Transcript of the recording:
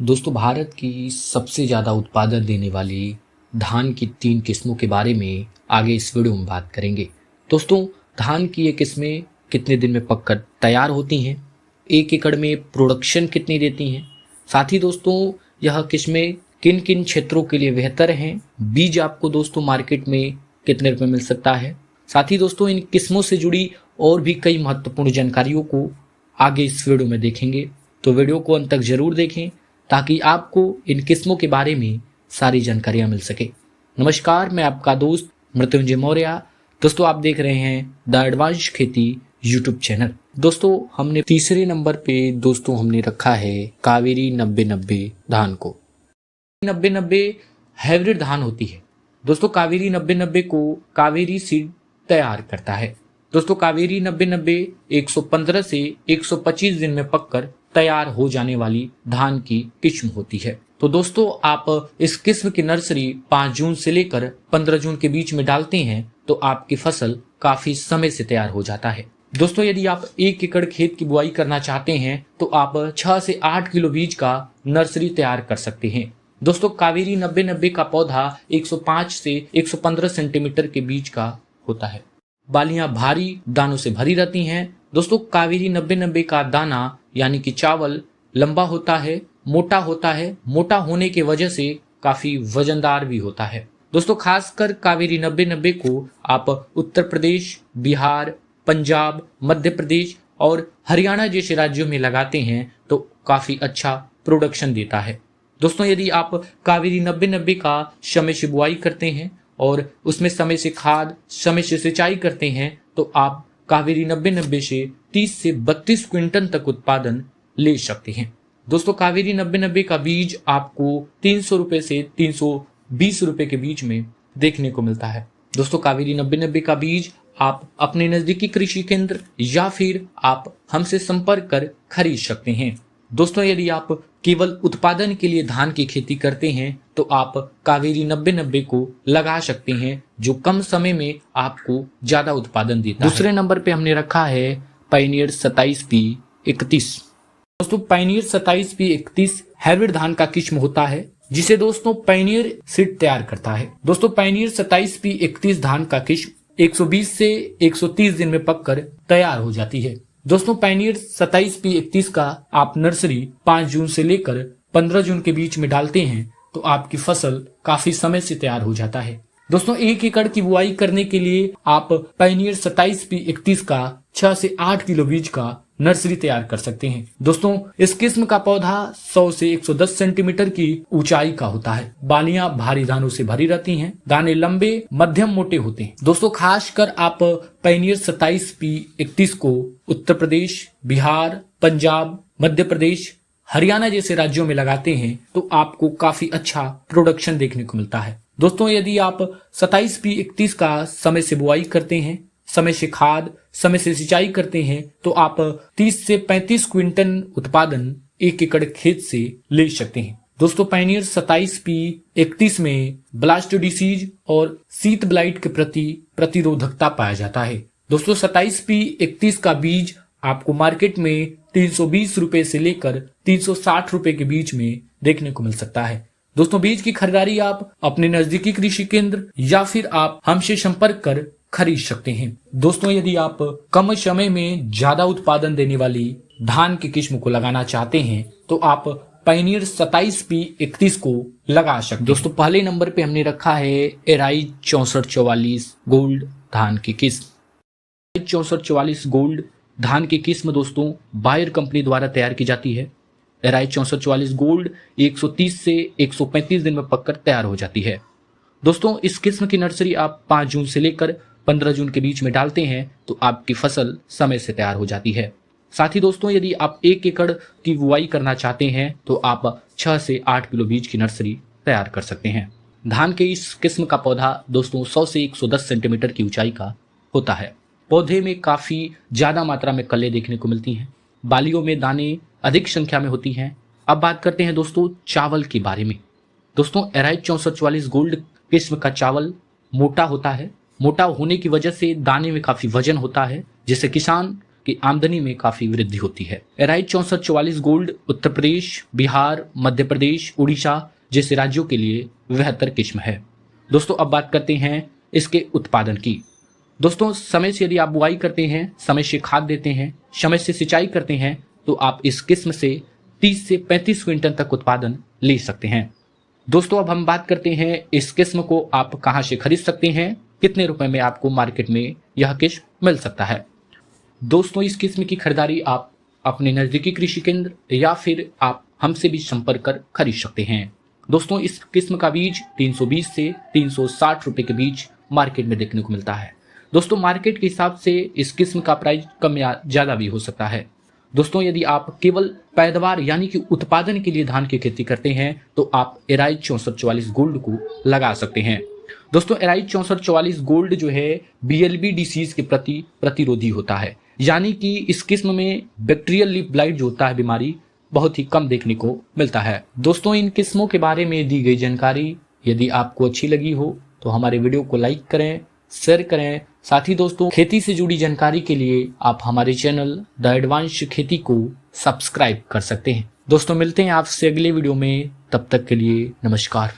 दोस्तों, भारत की सबसे ज़्यादा उत्पादन देने वाली धान की 3 किस्मों के बारे में आगे इस वीडियो में बात करेंगे। दोस्तों, धान की ये किस्में कितने दिन में पककर तैयार होती हैं, 1 एकड़ में प्रोडक्शन कितनी देती हैं, साथ ही दोस्तों यह किस्में किन किन क्षेत्रों के लिए बेहतर हैं, बीज आपको दोस्तों मार्केट में कितने रुपए मिल सकता है। साथ ही दोस्तों इन किस्मों से जुड़ी और भी कई महत्वपूर्ण जानकारियों को आगे इस वीडियो में देखेंगे, तो वीडियो को अंत तक जरूर देखें ताकि आपको इन किस्मों के बारे में सारी जानकारियां मिल सके। नमस्कार, मैं आपका दोस्त मृत्युंजय मौर्य। दोस्तों, आप देख रहे हैं द एडवांस खेती यूट्यूब चैनल। दोस्तों, हमने तीसरे नंबर पे हमने रखा है कावेरी 9090 धान को। 9090 हाइब्रिड धान होती है। दोस्तों, कावेरी 9090 को कावेरी सीड तैयार करता है। दोस्तों, कावेरी 9090 115 से 125 दिन में पककर तैयार हो जाने वाली धान की किस्म होती है। तो दोस्तों, आप इस किस्म की नर्सरी 5 जून से लेकर 15 जून के बीच में डालते हैं तो आपकी फसल काफी समय से तैयार हो जाता है। दोस्तों, यदि आप 1 एकड़ खेत की बुआई करना चाहते हैं तो आप 6 से 8 किलो बीज का नर्सरी तैयार कर सकते हैं। दोस्तों, कावेरी 9090 का पौधा 105 से 115 सेंटीमीटर के बीच का होता है। बालियां भारी दानों से भरी रहती हैं। दोस्तों, कावेरी 9090 का दाना यानी कि चावल लंबा होता है, मोटा होता है। मोटा होने की वजह से काफी वजनदार भी होता है। दोस्तों, खासकर कावेरी 9090 को आप उत्तर प्रदेश, बिहार, पंजाब, मध्य प्रदेश और हरियाणा जैसे राज्यों में लगाते हैं तो काफी अच्छा प्रोडक्शन देता है। दोस्तों, यदि आप कावेरी 9090 का समय से बुआई करते हैं और उसमें समय से खाद, समय से सिंचाई करते हैं तो आप कावेरी 9090 से 30 से 32 क्विंटल तक उत्पादन ले सकते हैं। दोस्तों, कावेरी 9090 का बीज आपको 300 रुपए से 320 रुपए के बीच में देखने को मिलता है। दोस्तों, कावेरी 9090 का बीज आप अपने नजदीकी कृषि केंद्र या फिर आप हमसे संपर्क कर खरीद सकते हैं। दोस्तों, यदि आप केवल उत्पादन के लिए धान की खेती करते हैं तो आप कावेरी 9090 को लगा सकते हैं जो कम समय में आपको ज्यादा उत्पादन देता है। दूसरे नंबर पे हमने रखा है पायनियर 27P31। दोस्तों, पायनियर 27P31 हाइब्रिड धान का किस्म होता है जिसे दोस्तों पायनियर सीड तैयार करता है। दोस्तों, पायनियर 27P31 धान का किस्म 120 से 130 दिन में पककर तैयार हो जाती है। दोस्तों, पायनियर 27P31 का आप नर्सरी 5 जून से लेकर 15 जून के बीच में डालते हैं तो आपकी फसल काफी समय से तैयार हो जाता है। दोस्तों, 1 एकड़ की बुआई करने के लिए आप पायनियर 27P31 का 6 से 8 किलो बीज का नर्सरी तैयार कर सकते हैं। दोस्तों, इस किस्म का पौधा 100 से 110 सेंटीमीटर की ऊंचाई का होता है। बालियां भारी दानों से भरी रहती हैं। दाने लंबे मध्यम मोटे होते हैं। दोस्तों, खासकर आप पायनियर 27P31 को उत्तर प्रदेश, बिहार, पंजाब, मध्य प्रदेश, हरियाणा जैसे राज्यों में लगाते हैं तो आपको काफी अच्छा प्रोडक्शन देखने को मिलता है। दोस्तों, यदि आप 27P31 का समय से बुआई करते हैं, समय से खाद, समय से सिंचाई करते हैं तो आप 30 से 35 क्विंटल उत्पादन 1 एकड़ खेत से ले सकते हैं। दोस्तों, पायनियर 27P31 में ब्लास्ट डिसीज और शीत ब्लाइट के प्रति प्रतिरोधकता पाया जाता है। दोस्तों, 27P31 का बीज आपको मार्केट में 320 रुपए से लेकर 360 रुपए के बीच में देखने को मिल सकता है। दोस्तों, बीज की खरीदारी आप अपने नजदीकी कृषि केंद्र या फिर आप हमसे संपर्क कर खरीद सकते हैं। दोस्तों, यदि आप कम समय में ज्यादा उत्पादन देने वाली धान की किस्म को लगाना चाहते हैं तो आप पायनियर 27P31 को लगा सकते हैं। दोस्तों, पहले नंबर पे हमने रखा है एराई 6444 गोल्ड धान की किस्म। 6444 गोल्ड धान की किस्म दोस्तों बायर कंपनी द्वारा तैयार की जाती है। एराई 6444 गोल्ड 130 से 135 दिन में पककर तैयार हो जाती है। दोस्तों, इस किस्म की नर्सरी आप 5 जून से लेकर 15 जून के बीच में डालते हैं तो आपकी फसल समय से तैयार हो जाती है। साथ ही दोस्तों, यदि आप 1 एकड़ की बुआई करना चाहते हैं तो आप 6 से 8 किलो बीज की नर्सरी तैयार कर सकते हैं। धान के इस किस्म का पौधा दोस्तों 100 से 110 सेंटीमीटर की ऊंचाई का होता है। पौधे में काफी ज्यादा मात्रा में कलें देखने को मिलती हैं। बालियों में दाने अधिक संख्या में होती हैं। अब बात करते हैं दोस्तों चावल के बारे में। दोस्तों, एराई 6444 गोल्ड किस्म का चावल मोटा होता है। मोटा होने की वजह से दाने में काफी वजन होता है जिससे किसान कि आमदनी में काफी वृद्धि होती है। एराइज 6444 गोल्ड उत्तर प्रदेश, बिहार, मध्य प्रदेश, उड़ीसा जैसे राज्यों के लिए बेहतर किस्म है। दोस्तों अब बात करते हैं इसके उत्पादन की। दोस्तों समय से यदि आप बुआई करते हैं, समय से खाद देते हैं, समय से सिंचाई करते हैं तो आप इस किस्म से 30 से 35 क्विंटल तक उत्पादन ले सकते हैं। दोस्तों अब हम बात करते हैं इस किस्म को आप कहां से खरीद सकते हैं, कितने रुपए में आपको मार्केट में यह किस्म मिल सकता है। दोस्तों इस किस्म की खरीदारी आप अपने नजदीकी कृषि केंद्र या फिर आप हमसे भी संपर्क कर खरीद सकते हैं। दोस्तों इस किस्म का बीज 320 से 360 रुपए के बीच मार्केट में देखने को मिलता है। दोस्तों मार्केट के हिसाब से इस किस्म का प्राइस कम या ज्यादा भी हो सकता है। दोस्तों यदि आप केवल पैदावार यानी कि उत्पादन के लिए धान की खेती करते हैं तो आप एराइज 6444 गोल्ड को लगा सकते हैं। दोस्तों एराइज 6444 गोल्ड जो है BLB डिसीज के प्रति प्रतिरोधी होता है, यानी कि इस किस्म में बैक्टीरियल लीफ ब्लाइट जो होता है बीमारी बहुत ही कम देखने को मिलता है। दोस्तों इन किस्मों के बारे में दी गई जानकारी यदि आपको अच्छी लगी हो तो हमारे वीडियो को लाइक करें, शेयर करें। साथ ही दोस्तों खेती से जुड़ी जानकारी के लिए आप हमारे चैनल द एडवांस खेती को सब्सक्राइब कर सकते हैं। दोस्तों मिलते हैं आपसे अगले वीडियो में, तब तक के लिए नमस्कार।